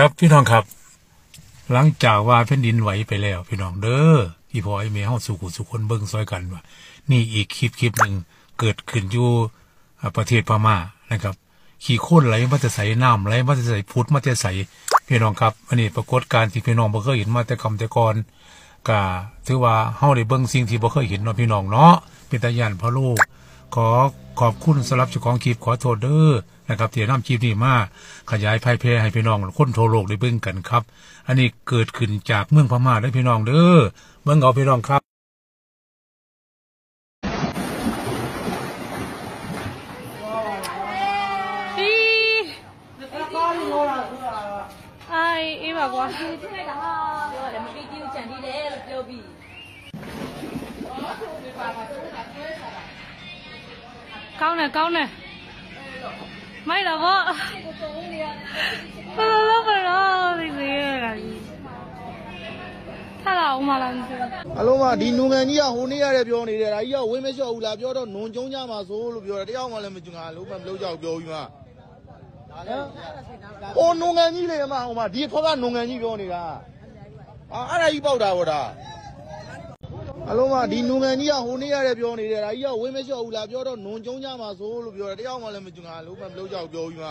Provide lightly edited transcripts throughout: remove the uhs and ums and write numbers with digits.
ครับพี่น้องครับหลังจากว่าแผ่นดินไหวไปแล้วพี่น้องเด้อที่พอไอ้เมย์เฮาสู่คนเบิ่งซอยกันว่านี่อีกคลิปหนึ่งเกิดขึ้นอยู่ประเทศพม่านะครับขี่โค่นไหลมาจะใส่น้ำไหลมาจะใส่พุทธมาจะใส่พี่น้องครับอันนี้ปรากฏการณ์ที่พี่น้องบ่เคยเห็นมาแต่ก่อนก็ถือว่าเฮาได้เบิ่งสิ่งที่บ่เคยเห็นเนาะพี่น้องเนาะเป็นตาย่านพะโลขอขอบคุณสำหรับเจ้าของคลิปขอโทษเด้อนะครับที่นำคลิปนี้มาขยายไพ่แพร่ให้พี่น้องคนทั่วโลกได้เบิ่งกันครับอันนี้เกิดขึ้นจากเมืองพม่าได้พี่น้องเด้อเบิ่งเอาพี่น้องครับအေးပါကွာကောင်းတယ်မိုက်တော့ဗောဘယ်လိုဒီလေကထားလာအောင်မလားအလုံးမဒီနုံငံကြီးကဟိုနေ့ရတယ်ပြောနေတယ်ဒါကြီးကဝင်းမလျှော့ဘူးလားပြောတော့နုံကျုံကြမှာဆိုလို့ပြောတယ်တယောက်မှလည်းမကြငါလုံးမလုပ်ကြဘူးပြောပြီးမှဟိုနုံငံကြီးလေအမဟိုမှာဒီခေါက်ကနုံငံကြီးပြောနေတာအဲ့ဒါကြီးပေါက်တာဗောဒါအလုံးမဒီနုံငံကြီးကဟိုနေ့ရတယ်ပြောနေတယ်ဒါကြီးကဝင်းမလျှော့ဘူးလားပြောတော့နုံကျုံကြမှာဆိုလို့ပြောတယ်တယောက်မှလည်းမကြငါလုံးမလုပ်ကြဘူးပြောပြီးမှ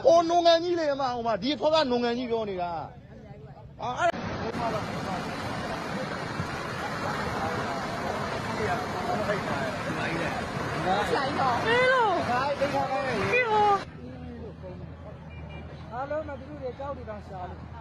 ဟိုနုံငံကြီးလေအမဟိုမှာဒီခေါက်ကနုံငံကြီးပြောနေတာအဲ့အားလုံးမတူတဲ့ကြောက်တွေတောင်ရှာလို့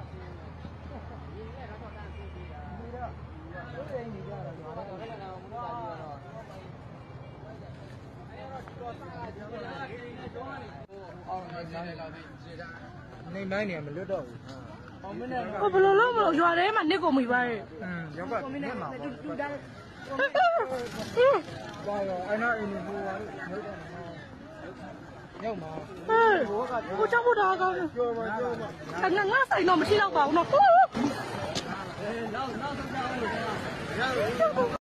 နေမိုင်းနေမလွတ်တော့ဘူးဘယ်လိုလုပ်မလို့ရွာထဲမှာနစ်ကုန်ပြီပါရောက်ကနစ်မှာတူတာဘာရောအဲ့နာအင်းဟိုပါလို့ရောက်မှာဟိုချောင်းဖို့တာကောင်းပြောပါငါဆိုင်တော့မရှိတော့ပါဘူးနော်